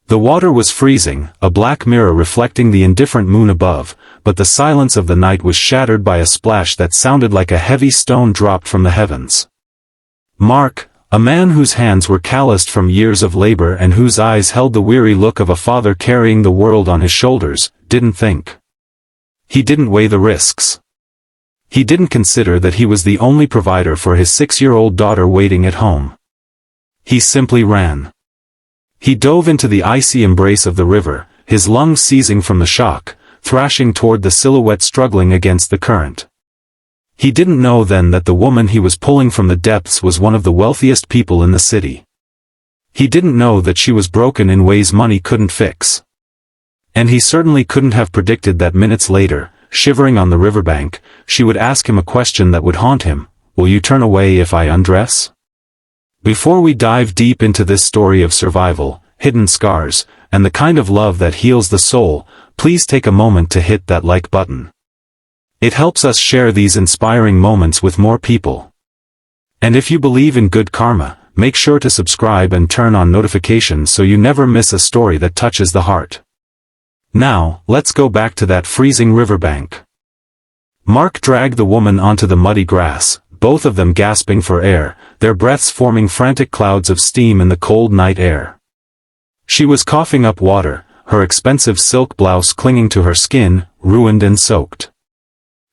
The water was freezing, a black mirror reflecting the indifferent moon above, but the silence of the night was shattered by a splash that sounded like a heavy stone dropped from the heavens. Mark, a man whose hands were calloused from years of labor and whose eyes held the weary look of a father carrying the world on his shoulders, didn't think. He didn't weigh the risks. He didn't consider that he was the only provider for his 6-year-old daughter waiting at home. He simply ran. He dove into the icy embrace of the river, his lungs seizing from the shock, thrashing toward the silhouette struggling against the current. He didn't know then that the woman he was pulling from the depths was one of the wealthiest people in the city. He didn't know that she was broken in ways money couldn't fix. And he certainly couldn't have predicted that minutes later, shivering on the riverbank, she would ask him a question that would haunt him: "Will you turn away if I undress?" Before we dive deep into this story of survival, hidden scars, and the kind of love that heals the soul, please take a moment to hit that like button. It helps us share these inspiring moments with more people. And if you believe in good karma, make sure to subscribe and turn on notifications so you never miss a story that touches the heart. Now, let's go back to that freezing riverbank. Mark dragged the woman onto the muddy grass, both of them gasping for air, their breaths forming frantic clouds of steam in the cold night air. She was coughing up water, her expensive silk blouse clinging to her skin, ruined and soaked.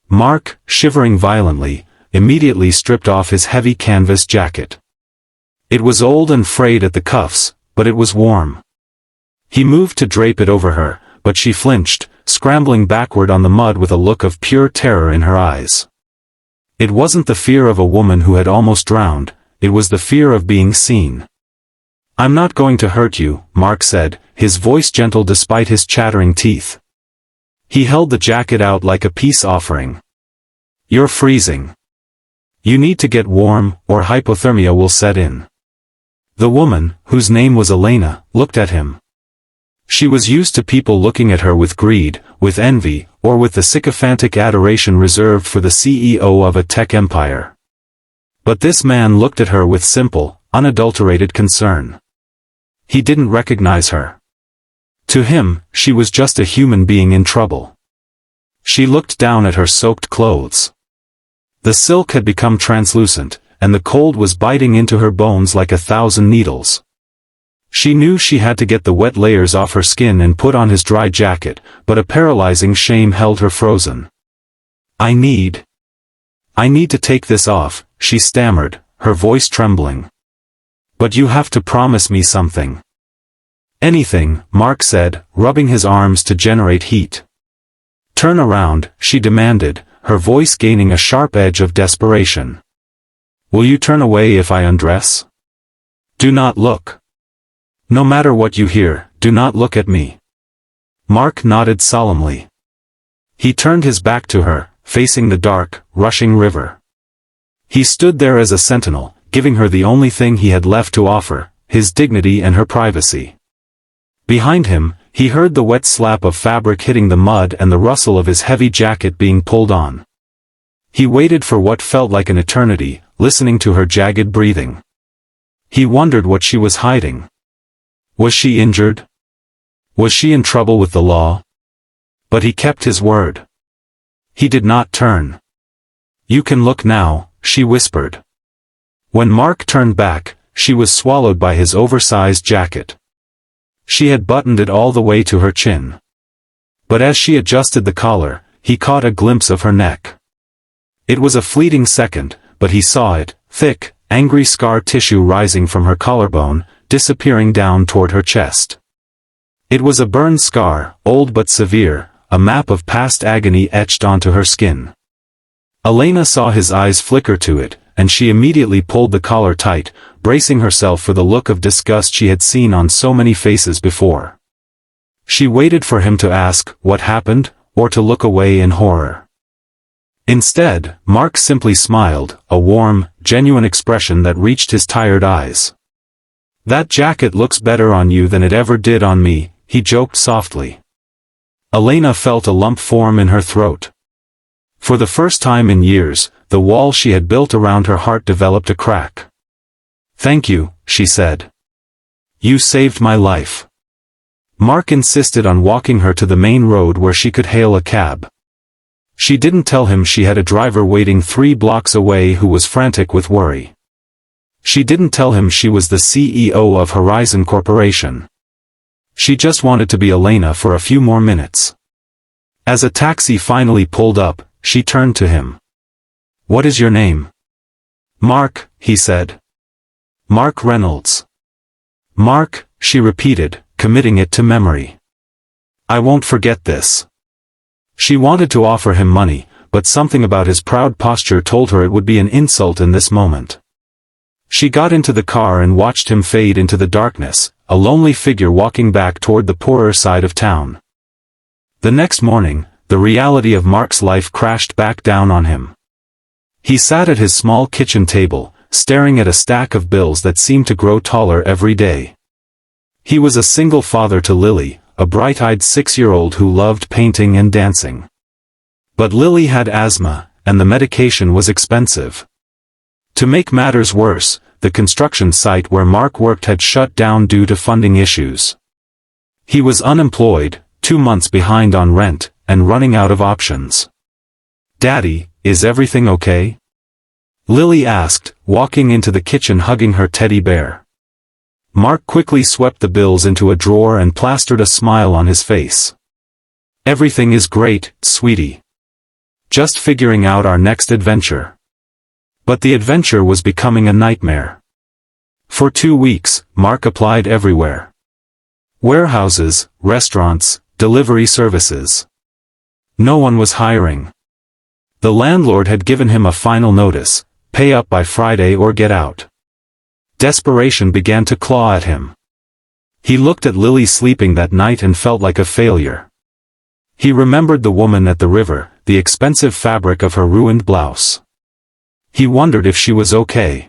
Mark, shivering violently, immediately stripped off his heavy canvas jacket. It was old and frayed at the cuffs, but it was warm. He moved to drape it over her, but she flinched, scrambling backward on the mud with a look of pure terror in her eyes. It wasn't the fear of a woman who had almost drowned, it was the fear of being seen. "I'm not going to hurt you," Mark said, his voice gentle despite his chattering teeth. He held the jacket out like a peace offering. "You're freezing. You need to get warm, or hypothermia will set in." The woman, whose name was Elena, looked at him. She was used to people looking at her with greed, with envy, or with the sycophantic adoration reserved for the CEO of a tech empire. But this man looked at her with simple, unadulterated concern. He didn't recognize her. To him, she was just a human being in trouble. She looked down at her soaked clothes. The silk had become translucent, and the cold was biting into her bones like 1,000 needles. She knew she had to get the wet layers off her skin and put on his dry jacket, but a paralyzing shame held her frozen. I need to take this off," she stammered, her voice trembling. "But you have to promise me something." "Anything," Mark said, rubbing his arms to generate heat. "Turn around," she demanded, her voice gaining a sharp edge of desperation. "Will you turn away if I undress? Do not look. No matter what you hear, do not look at me." Mark nodded solemnly. He turned his back to her, facing the dark, rushing river. He stood there as a sentinel, giving her the only thing he had left to offer, his dignity and her privacy. Behind him, he heard the wet slap of fabric hitting the mud and the rustle of his heavy jacket being pulled on. He waited for what felt like an eternity, listening to her jagged breathing. He wondered what she was hiding. Was she injured? Was she in trouble with the law? But he kept his word. He did not turn. "You can look now," she whispered. When Mark turned back, she was swallowed by his oversized jacket. She had buttoned it all the way to her chin. But as she adjusted the collar, he caught a glimpse of her neck. It was a fleeting second, but he saw it, thick, angry scar tissue rising from her collarbone, disappearing down toward her chest. It was a burn scar, old but severe, a map of past agony etched onto her skin. Elena saw his eyes flicker to it, and she immediately pulled the collar tight, bracing herself for the look of disgust she had seen on so many faces before. She waited for him to ask, "What happened?" or to look away in horror. Instead, Mark simply smiled, a warm, genuine expression that reached his tired eyes. "That jacket looks better on you than it ever did on me," he joked softly. Elena felt a lump form in her throat. For the first time in years, the wall she had built around her heart developed a crack. "Thank you," she said. "You saved my life." Mark insisted on walking her to the main road where she could hail a cab. She didn't tell him she had a driver waiting 3 blocks away who was frantic with worry. She didn't tell him she was the CEO of Horizon Corporation. She just wanted to be Elena for a few more minutes. As a taxi finally pulled up, she turned to him. "What is your name?" "Mark," he said. "Mark Reynolds." "Mark," she repeated, committing it to memory. "I won't forget this." She wanted to offer him money, but something about his proud posture told her it would be an insult in this moment. She got into the car and watched him fade into the darkness, a lonely figure walking back toward the poorer side of town. The next morning, the reality of Mark's life crashed back down on him. He sat at his small kitchen table, staring at a stack of bills that seemed to grow taller every day. He was a single father to Lily, a bright-eyed 6-year-old who loved painting and dancing. But Lily had asthma, and the medication was expensive. To make matters worse, the construction site where Mark worked had shut down due to funding issues. He was unemployed, 2 months behind on rent, and running out of options. "Daddy, is everything okay?" Lily asked, walking into the kitchen hugging her teddy bear. Mark quickly swept the bills into a drawer and plastered a smile on his face. "Everything is great, sweetie. Just figuring out our next adventure." But the adventure was becoming a nightmare. For 2 weeks, Mark applied everywhere. Warehouses, restaurants, delivery services. No one was hiring. The landlord had given him a final notice: pay up by Friday or get out. Desperation began to claw at him. He looked at Lily sleeping that night and felt like a failure. He remembered the woman at the river, the expensive fabric of her ruined blouse. He wondered if she was okay.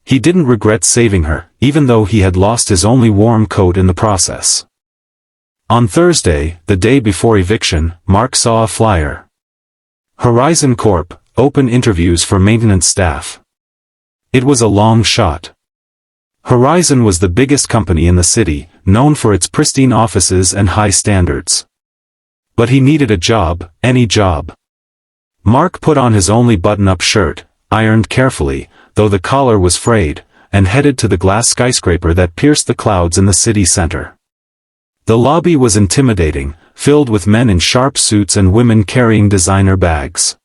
He didn't regret saving her, even though he had lost his only warm coat in the process. On Thursday, the day before eviction, Mark saw a flyer. Horizon Corp. Open interviews for maintenance staff. It was a long shot. Horizon was the biggest company in the city, known for its pristine offices and high standards. But he needed a job, any job. Mark put on his only button-up shirt, ironed carefully, though the collar was frayed, and headed to the glass skyscraper that pierced the clouds in the city center. The lobby was intimidating, filled with men in sharp suits and women carrying designer bags.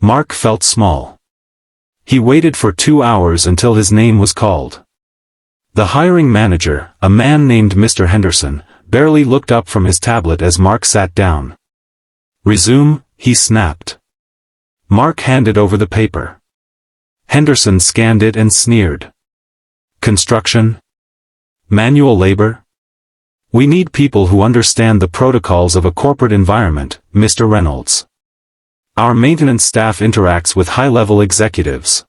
Mark felt small. He waited for 2 hours until his name was called. The hiring manager, a man named Mr. Henderson, barely looked up from his tablet as Mark sat down. "Resume," he snapped. Mark handed over the paper. Henderson scanned it and sneered. "Construction? Manual labor? We need people who understand the protocols of a corporate environment, Mr. Reynolds. Our maintenance staff interacts with high-level executives.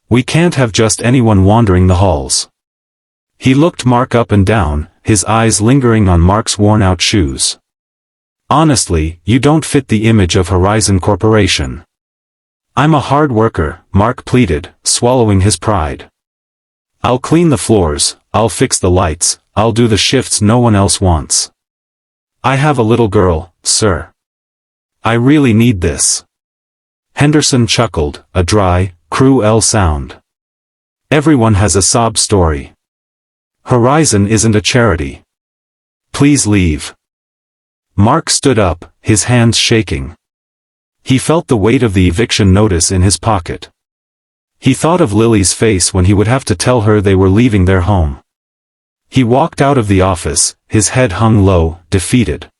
We can't have just anyone wandering the halls." He looked Mark up and down, his eyes lingering on Mark's worn-out shoes. "Honestly, you don't fit the image of Horizon Corporation." "I'm a hard worker," Mark pleaded, swallowing his pride. "I'll clean the floors, I'll fix the lights, I'll do the shifts no one else wants. I have a little girl, sir. I really need this." Henderson chuckled, a dry, cruel sound. "Everyone has a sob story. Horizon isn't a charity. Please leave." Mark stood up, his hands shaking. He felt the weight of the eviction notice in his pocket. He thought of Lily's face when he would have to tell her they were leaving their home. He walked out of the office, his head hung low, defeated.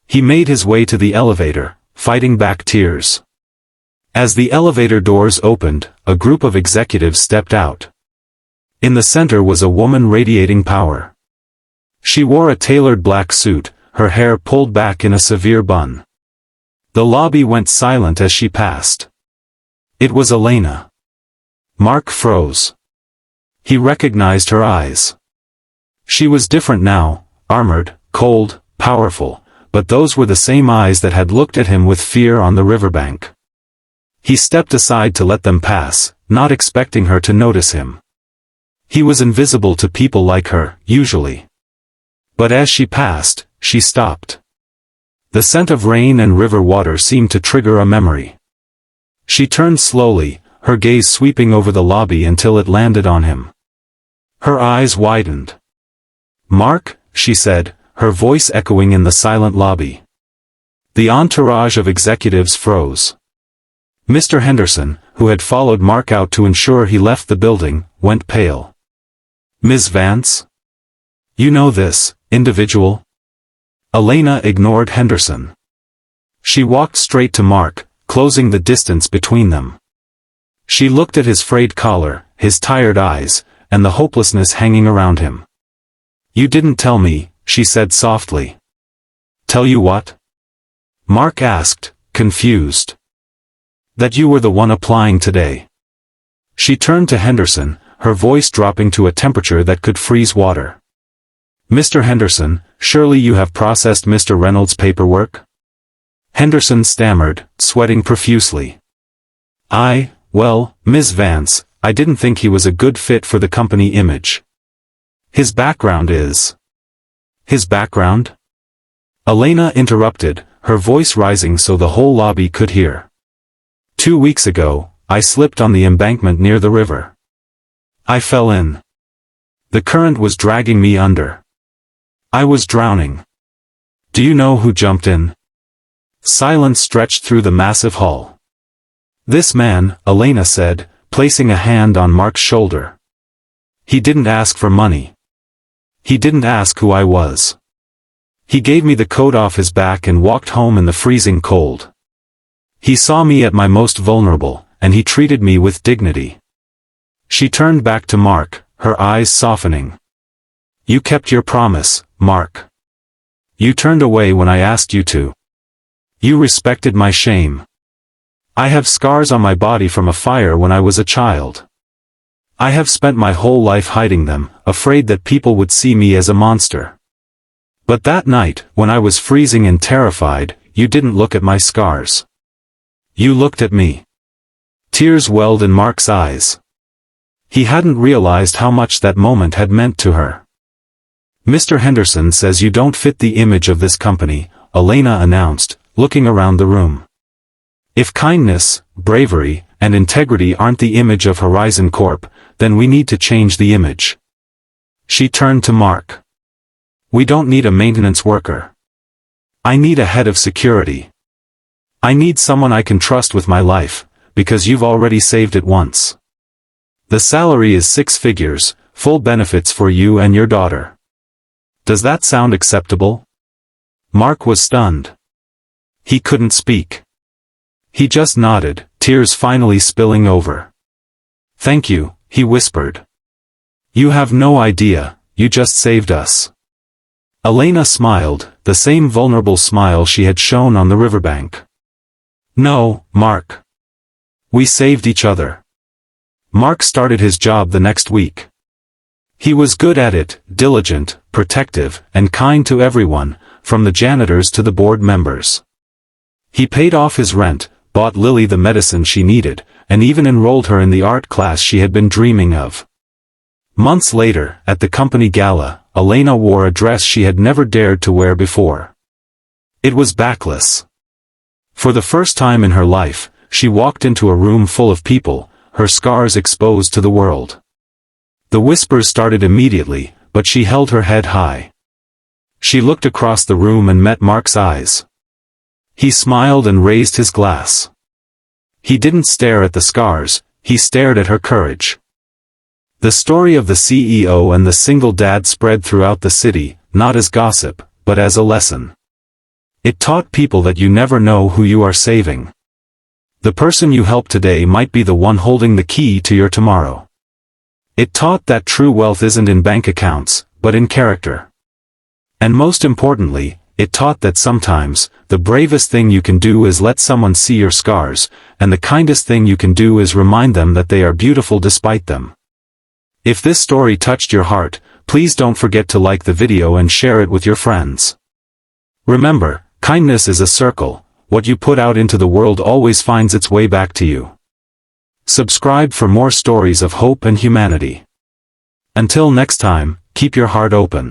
He made his way to the elevator, fighting back tears. As the elevator doors opened, a group of executives stepped out. In the center was a woman radiating power. She wore a tailored black suit, her hair pulled back in a severe bun. The lobby went silent as she passed. It was Elena. Mark froze. He recognized her eyes. She was different now, armored, cold, powerful, but those were the same eyes that had looked at him with fear on the riverbank. He stepped aside to let them pass, not expecting her to notice him. He was invisible to people like her, usually. But as she passed, she stopped. The scent of rain and river water seemed to trigger a memory. She turned slowly, her gaze sweeping over the lobby until it landed on him. Her eyes widened. "Mark," she said, her voice echoing in the silent lobby. The entourage of executives froze. Mr. Henderson, who had followed Mark out to ensure he left the building, went pale. "Ms. Vance? You know this individual?" Elena ignored Henderson. She walked straight to Mark, closing the distance between them. She looked at his frayed collar, his tired eyes, and the hopelessness hanging around him. "You didn't tell me," she said softly. "Tell you what?" Mark asked, confused. "That you were the one applying today." She turned to Henderson, her voice dropping to a temperature that could freeze water. "Mr. Henderson, surely you have processed Mr. Reynolds' paperwork?" Henderson stammered, sweating profusely. Well, Ms. Vance, I didn't think he was a good fit for the company image. His background is... His background? Elena interrupted, her voice rising so the whole lobby could hear. 2 weeks ago, I slipped on the embankment near the river. I fell in. The current was dragging me under. I was drowning. Do you know who jumped in? Silence stretched through the massive hall. This man, Elena said, placing a hand on Mark's shoulder. He didn't ask for money. He didn't ask who I was. He gave me the coat off his back and walked home in the freezing cold. He saw me at my most vulnerable, and he treated me with dignity. She turned back to Mark, her eyes softening. You kept your promise, Mark. You turned away when I asked you to. You respected my shame. I have scars on my body from a fire when I was a child. I have spent my whole life hiding them, afraid that people would see me as a monster. But that night, when I was freezing and terrified, you didn't look at my scars. You looked at me. Tears welled in Mark's eyes. He hadn't realized how much that moment had meant to her. Mr. Henderson says you don't fit the image of this company, Elena announced, looking around the room. If kindness, bravery, and integrity aren't the image of Horizon Corp., then we need to change the image. She turned to Mark. We don't need a maintenance worker. I need a head of security. I need someone I can trust with my life, because you've already saved it once. The salary is 6 figures, full benefits for you and your daughter. Does that sound acceptable? Mark was stunned. He couldn't speak. He just nodded, tears finally spilling over. Thank you, he whispered. You have no idea, you just saved us. Elena smiled, the same vulnerable smile she had shown on the riverbank. No, Mark. We saved each other. Mark started his job the next week. He was good at it, diligent, protective, and kind to everyone, from the janitors to the board members. He paid off his rent, bought Lily the medicine she needed, and even enrolled her in the art class she had been dreaming of. Months later, at the company gala, Elena wore a dress she had never dared to wear before. It was backless. For the first time in her life, she walked into a room full of people, her scars exposed to the world. The whispers started immediately, but she held her head high. She looked across the room and met Mark's eyes. He smiled and raised his glass. He didn't stare at the scars, he stared at her courage. The story of the CEO and the single dad spread throughout the city, not as gossip, but as a lesson. It taught people that you never know who you are saving. The person you help today might be the one holding the key to your tomorrow. It taught that true wealth isn't in bank accounts, but in character. And most importantly, it taught that sometimes, the bravest thing you can do is let someone see your scars, and the kindest thing you can do is remind them that they are beautiful despite them. If this story touched your heart, please don't forget to like the video and share it with your friends. Remember, kindness is a circle, what you put out into the world always finds its way back to you. Subscribe for more stories of hope and humanity. Until next time, keep your heart open.